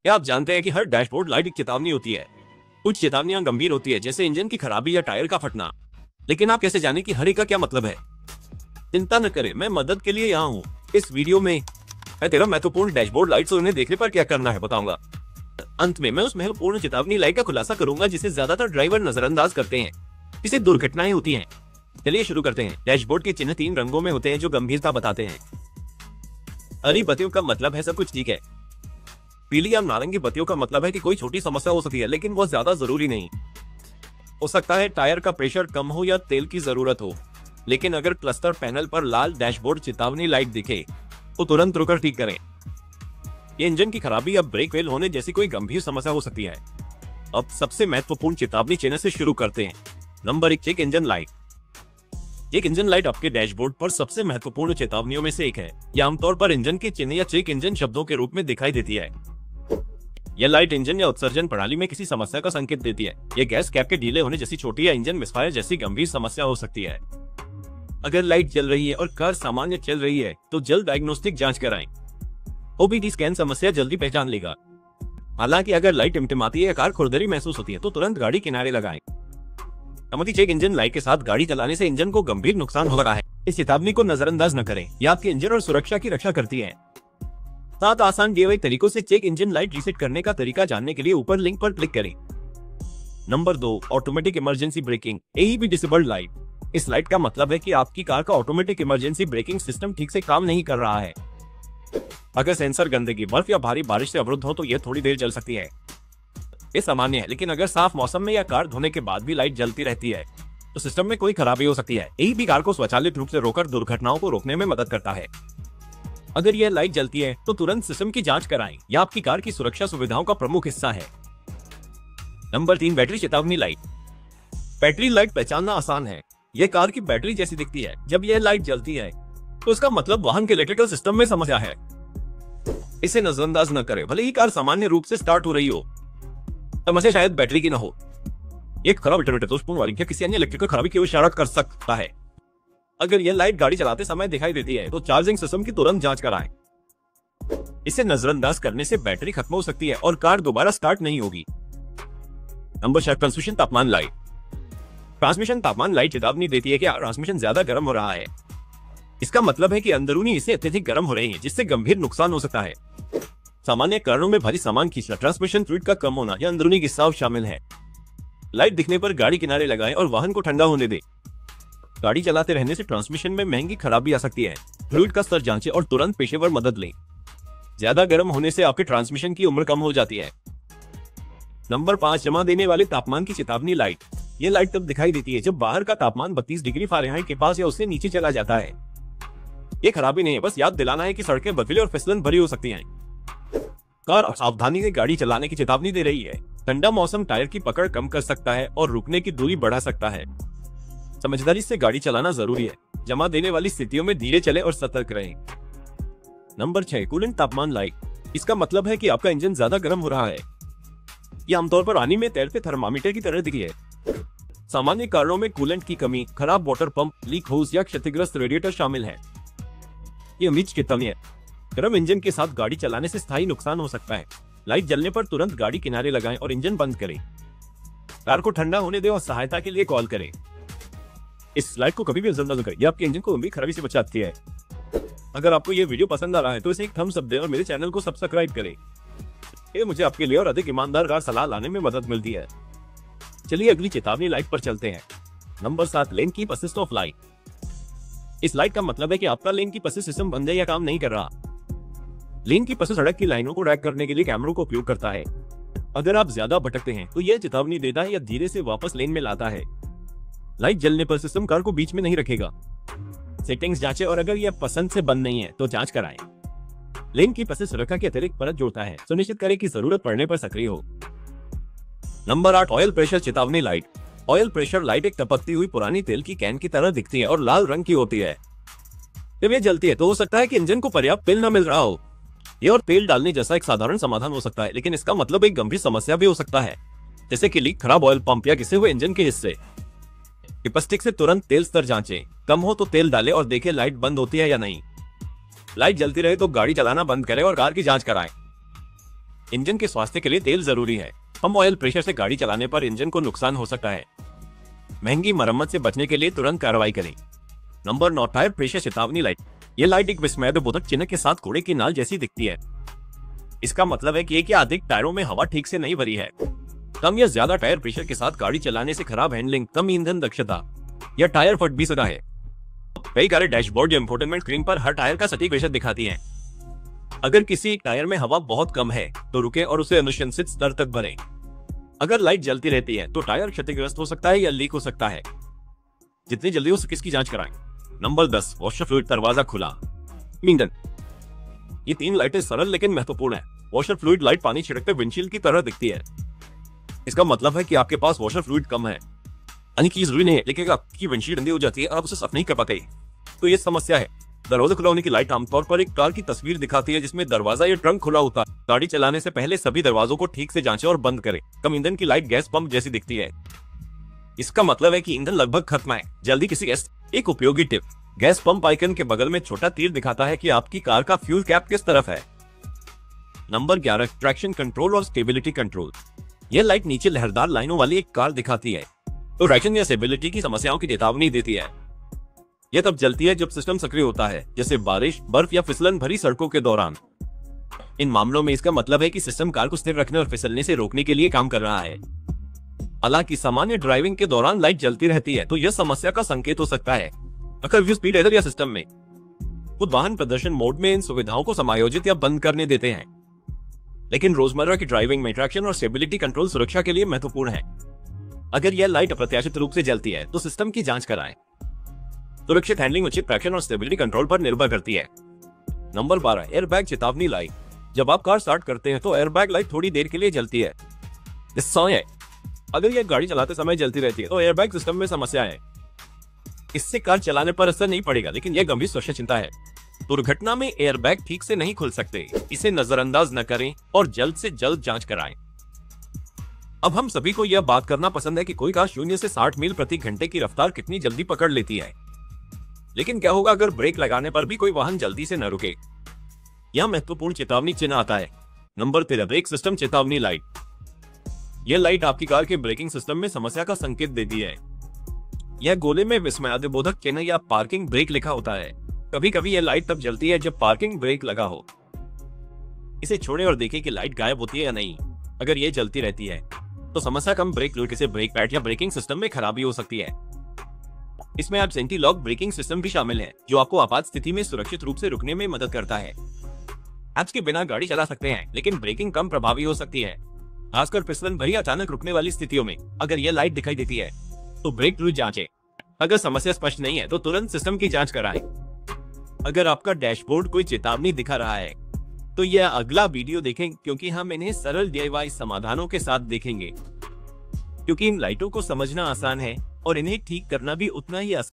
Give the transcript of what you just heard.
क्या आप जानते हैं कि हर डैशबोर्ड लाइट एक चेतावनी होती है। कुछ चेतावनियां गंभीर होती है, जैसे इंजन की खराबी या टायर का फटना। लेकिन आप कैसे जाने कि हर एक का क्या मतलब है? चिंता न करें, मैं मदद के लिए यहाँ हूँ। इस वीडियो में मैं 13 महत्वपूर्ण डैशबोर्ड लाइट्स और उन्हें देखने पर क्या करना है बताऊंगा। अंत में मैं उस महत्वपूर्ण चेतावनी लाइट का खुलासा करूंगा जिसे ज्यादातर ड्राइवर नजरअंदाज करते हैं। इससे दुर्घटनाएं होती हैं। चलिए शुरू करते हैं। डैशबोर्ड के चिन्ह 3 रंगों में होते हैं जो गंभीरता बताते हैं। हरी बत्तियों का मतलब है सब कुछ ठीक है। पीली या नारंगी बत्तियों का मतलब है कि कोई छोटी समस्या हो सकती है, लेकिन वो ज्यादा जरूरी नहीं। हो सकता है टायर का प्रेशर कम हो या तेल की जरूरत हो। लेकिन अगर क्लस्टर पैनल पर लाल डैशबोर्ड चेतावनी लाइट दिखे तो तुरंत रुकर ठीक करें। ये इंजन की खराबी या ब्रेक फेल होने जैसी कोई गंभीर समस्या हो सकती है। अब सबसे महत्वपूर्ण चेतावनी चिन्ह से शुरू करते हैं। Number 1, check engine light. Check engine light आपके डैशबोर्ड पर सबसे महत्वपूर्ण चेतावनियों में से एक है। यह आमतौर पर इंजन के चिन्ह या चेक इंजन शब्दों के रूप में दिखाई देती है। यह लाइट इंजन या उत्सर्जन प्रणाली में किसी समस्या का संकेत देती है। यह गैस कैप के ढीले होने जैसी छोटी या इंजन मिसफायर जैसी गंभीर समस्या हो सकती है। अगर लाइट जल रही है और कार सामान्य चल रही है तो जल्द डायग्नोस्टिक जांच कराएं। ओबीडी स्कैन समस्या जल्दी पहचान लेगा। हालांकि अगर लाइट टिमटिमाती है या कार खुरदरी महसूस होती है तो तुरंत गाड़ी किनारे लगाएं। अनुमति चेक इंजन लाइट के साथ गाड़ी चलाने से इंजन को गंभीर नुकसान हो रहा है। इस चेतावनी को नजरअंदाज न करें। यह आपके इंजन और सुरक्षा की रक्षा करती है। 7 आसान दिए हुए तरीकों से चेक इंजन लाइट रीसेट करने का तरीका जानने के लिए ऊपर लिंक पर क्लिक करें। Number 2, automatic emergency breaking AEB disabled light. इस लाइट का मतलब है कि आपकी कार का ऑटोमेटिक इमरजेंसी ब्रेकिंग सिस्टम ठीक से काम नहीं कर रहा है। अगर सेंसर गंदगी, बर्फ या भारी बारिश से अवरुद्ध हो तो यह थोड़ी देर जल सकती है। ये सामान्य है, लेकिन अगर साफ मौसम में या कार धोने के बाद भी लाइट जलती रहती है तो सिस्टम में कोई खराबी हो सकती है। AEB कार को स्वचालित रूप से रोकर दुर्घटनाओं को रोकने में मदद करता है। अगर यह लाइट जलती है तो तुरंत सिस्टम की जांच कराएं। यह आपकी कार की सुरक्षा सुविधाओं का प्रमुख हिस्सा है। नंबर 3, बैटरी चेतावनी लाइट। बैटरी लाइट पहचानना आसान है। यह कार की बैटरी जैसी दिखती है। जब यह लाइट जलती है तो इसका मतलब वाहन के इलेक्ट्रिकल सिस्टम में समस्या है। इसे नजरअंदाज न करें। भले ही कार सामान्य रूप से स्टार्ट हो रही हो, समस्या शायद बैटरी की न हो। एक खराब अल्टरनेटर दोषपूर्ण वायरिंग या किसी अन्य इलेक्ट्रिकल खराबी की ओर इशारा कर सकता है। अगर यह लाइट गाड़ी चलाते समय दिखाई देती है तो चार्जिंग सिस्टम की तुरंत जांच कराएं। इसे नजरअंदाज करने से बैटरी खत्म हो सकती है और कार दोबारा स्टार्ट नहीं होगी। नंबर 4, ट्रांसमिशन तापमान लाइट। ट्रांसमिशन तापमान लाइट चेतावनी देती है कि ट्रांसमिशन ज्यादा गर्म हो रहा है। इसका मतलब है कि अंदरूनी हिस्से अत्यधिक गर्म हो रहे हैं, जिससे गंभीर नुकसान हो सकता है। सामान्य कारणों में भारी सामान खींचना, ट्रांसमिशन फ्लूइड का कम होना या अंदरूनी रिसाव शामिल है। लाइट दिखने पर गाड़ी किनारे लगाएं और वाहन को ठंडा होने दें। गाड़ी चलाते रहने से ट्रांसमिशन में महंगी खराबी आ सकती है। फ्लूइड का स्तर जांचें और तुरंत पेशेवर मदद लें। ज्यादा गर्म होने से आपके ट्रांसमिशन की उम्र कम हो जाती है। नंबर 5, जमा देने वाले तापमान की चेतावनी लाइट। ये लाइट तब दिखाई देती है जब बाहर का तापमान 32 डिग्री फ़ारेनहाइट के पास या उससे नीचे चला जाता है। ये खराबी नहीं है, बस याद दिलाना है कि सड़कें बर्फीली और फिसलन भरी हो सकती हैं। कार सावधानी से गाड़ी चलाने की चेतावनी दे रही है। ठंडा मौसम टायर की पकड़ कम कर सकता है और रुकने की दूरी बढ़ा सकता है। समझदारी से गाड़ी चलाना जरूरी है। जमा देने वाली स्थितियों में धीरे चले और सतर्क रहें। नंबर 6, कूलेंट तापमान लाइट। इसका मतलब है कि आपका इंजन ज्यादा गर्म हो रहा है। यह आमतौर पर पानी में तैरते थर्मामीटर की तरह दिखती है। सामान्य कारणों में कूलेंट की कमी, खराब वाटर पंप, लीक होज या क्षतिग्रस्त रेडिएटर शामिल है। ये अमीर चेतावनी है। गर्म इंजन के साथ गाड़ी चलाने से स्थायी नुकसान हो सकता है। लाइट जलने पर तुरंत गाड़ी किनारे लगाएं और इंजन बंद करें। कार को ठंडा होने दें और सहायता के लिए कॉल करें। इस लाइट को कभी भी नजरअंदाज न करें। यह आपके इंजन को गंभीर खराबी से बचाती है। अगर आपको यह वीडियो पसंद आ रहा है तो इसे एक थम्स अप दें और मेरे चैनल को सब्सक्राइब करें। ये मुझे आपके लिए और अधिक ईमानदार कार सलाह लाने में मदद मिलती है। चलिए अगली चेतावनी लाइट पर चलते हैं। Number 7, lane keep assist of light. इस लाइट का मतलब है कि आपका लेन कीप असिस्ट सिस्टम बंद है या काम नहीं कर रहा। लेन कीप असिस्ट सड़क की लाइनों को ट्रैक करने के लिए कैमरों का उपयोग करता है। अगर आप ज्यादा भटकते हैं तो यह चेतावनी देता है या धीरे से वापस लेन में लाता है। लाइट जलने पर सिस्टम कार को बीच में नहीं रखेगा। सेटिंग्स जांचें और अगर यह पसंद से बंद नहीं है तो जांच कराएं। लेन कीप असिस्ट सुरक्षा की अतिरिक्त परत जोड़ता है। सुनिश्चित करें कि जरूरत पड़ने पर सक्रिय हो। नंबर 8, ऑयल प्रेशर चेतावनी लाइट। ऑयल प्रेशर लाइट एक टपकती हुई पुरानी तेल की कैन की तरह दिखती है और लाल रंग की होती है। जब यह जलती है तो हो सकता है कि इंजन को पर्याप्त तेल न मिल रहा हो। यह और तेल डालने जैसा एक साधारण समाधान हो सकता है, लेकिन इसका मतलब एक गंभीर समस्या भी हो सकता है, जैसे कि लीक, खराब ऑयल पंप या घिसे हुए इंजन के हिस्से। टिपस्टिक से तुरंत तेल स्तर जांचें। कम हो तो तेल डालें और देखें लाइट बंद होती है या नहीं। लाइट जलती रहे तो गाड़ी चलाना बंद करें और कार की जांच कराएं। इंजन के स्वास्थ्य के लिए तेल जरूरी है। कम ऑयल प्रेशर से गाड़ी चलाने पर इंजन को नुकसान हो सकता है। महंगी मरम्मत से बचने के लिए तुरंत कार्रवाई करें। नंबर 9, टायर प्रेशर चेतावनी लाइट। ये लाइट एक विस्मयबोधक चिन्ह के साथ घोड़े की नाल जैसी दिखती है। इसका मतलब है कि एक या अधिक टायरों में हवा ठीक से नहीं भरी है। कम या ज्यादा टायर प्रेशर के साथ गाड़ी चलाने से खराब हैंडलिंग, कम ईंधन दक्षता या टायर फट भी सकता है। कई कारें डैशबोर्ड या इंफोटेनमेंट स्क्रीन पर हर टायर का सटीक प्रेशर दिखाती हैं। अगर किसी टायर में हवा बहुत कम है तो रुके और उसे अनुशंसित स्तर तक भरें। अगर लाइट जलती रहती है तो टायर क्षतिग्रस्त हो सकता है या लीक हो सकता है। जितनी जल्दी हो सके इसकी जांच कराएं। नंबर 10, वॉशर फ्लूइड दरवाजा खुला। ईंधन। ये 3 लाइटें सरल लेकिन महत्वपूर्ण है। वॉशर फ्लूइड लाइट पानी छिड़कते विंडशील्ड की तरह दिखती है। इसका मतलब है कि आपके पास वॉशर फ्लूइड कम है। यानी कि जरूरी नहीं है लेकिन आपकी विंडशील्ड गंदी हो जाती है और आप उसे साफ नहीं कर पाते तो ये समस्या है। दरवाजा खुला होने की लाइट आमतौर पर एक कार की तस्वीर दिखाती है जिसमें दरवाजा या ट्रंक खुला होता है। गाड़ी चलाने से पहले सभी दरवाजों को ठीक से जांचें और बंद करें। कम ईंधन की लाइट गैस पंप जैसी दिखती है। इसका मतलब है कि ईंधन लगभग खत्म है, जल्दी किसी गैस। एक उपयोगी टिप, गैस पंप आइकन के बगल में छोटा तीर दिखाता है कि आपकी कार का फ्यूल कैप किस तरफ है। नंबर 11, ट्रैक्शन कंट्रोल और स्टेबिलिटी कंट्रोल। यह लाइट नीचे लहरदार लाइनों वाली एक कार दिखाती है तो ट्रैक्शन या स्टेबिलिटी की समस्याओं की चेतावनी देती है। यह तब जलती है जब सिस्टम सक्रिय होता है, जैसे बारिश, बर्फ या फिसलन भरी सड़कों के दौरान। इन मामलों में इसका मतलब है कि सिस्टम कार को स्थिर रखने और फिसलने से रोकने के लिए काम कर रहा है। हालांकि सामान्य ड्राइविंग के दौरान लाइट जलती रहती है तो यह समस्या का संकेत हो सकता है। अगर स्पीड एरर या सिस्टम में खुद वाहन प्रदर्शन मोड में इन सुविधाओं को समायोजित या बंद करने देते हैं। लेकिन रोजमर्रा की ड्राइविंग में ट्रैक्शन और स्टेबिलिटी कंट्रोल सुरक्षा के लिए महत्वपूर्ण है। अगर यह लाइट अप्रत्याशित रूप से जलती है तो सिस्टम की जांच कराएं। सुरक्षित हैंडलिंग उचित ट्रैक्शन और स्टेबिलिटी कंट्रोल पर निर्भर करती है। नंबर 12, एयरबैग चेतावनी लाइट। जब आप कार स्टार्ट करते हैं तो एयरबैग लाइट थोड़ी देर के लिए जलती है। अगर यह गाड़ी चलाते समय जलती रहती है तो एयरबैग सिस्टम में समस्या है। इससे कार चलाने पर असर नहीं पड़ेगा लेकिन यह गंभीर सुरक्षा चिंता है। दुर्घटना में एयरबैग ठीक से नहीं खुल सकते, इसे नजरअंदाज न करें और जल्द से जल्द जांच कराएं। अब हम सभी को यह बात करना पसंद है कि कोई कार 0 से 60 मील प्रति घंटे की रफ्तार कितनी जल्दी पकड़ लेती है। लेकिन क्या होगा अगर ब्रेक लगाने पर भी कोई वाहन जल्दी से न रुके? यह महत्वपूर्ण चेतावनी चिन्ह आता है। नंबर 13, ब्रेक सिस्टम चेतावनी लाइट। यह लाइट आपकी कार के ब्रेकिंग सिस्टम में समस्या का संकेत देती है। यह गोले में विस्मयादिबोधक चिन्ह या पार्किंग ब्रेक लिखा होता है। कभी कभी यह लाइट तब जलती है जब पार्किंग ब्रेक लगा हो। इसे छोड़ें और देखें कि लाइट गायब होती है या नहीं। अगर यह जलती रहती है तो समस्या कम ब्रेक फ्लूइड से ब्रेक पैड या ब्रेकिंग सिस्टम में खराबी हो सकती है। इसमें आप एंटी लॉक ब्रेकिंग सिस्टम भी शामिल है जो आपको आपात स्थिति में सुरक्षित रूप से रुकने में मदद करता है। ऐप्स के बिना गाड़ी चला सकते हैं लेकिन ब्रेकिंग कम प्रभावी हो सकती है, खासकर फिसलन भरी अचानक रुकने वाली स्थितियों में। अगर यह लाइट दिखाई देती है तो ब्रेक फ्लूइड जांचें। अगर समस्या स्पष्ट नहीं है तो तुरंत सिस्टम की जांच कराएं। अगर आपका डैशबोर्ड कोई चेतावनी दिखा रहा है तो यह अगला वीडियो देखें क्योंकि हम इन्हें सरल DIY समाधानों के साथ देखेंगे। क्योंकि इन लाइटों को समझना आसान है और इन्हें ठीक करना भी उतना ही आसान।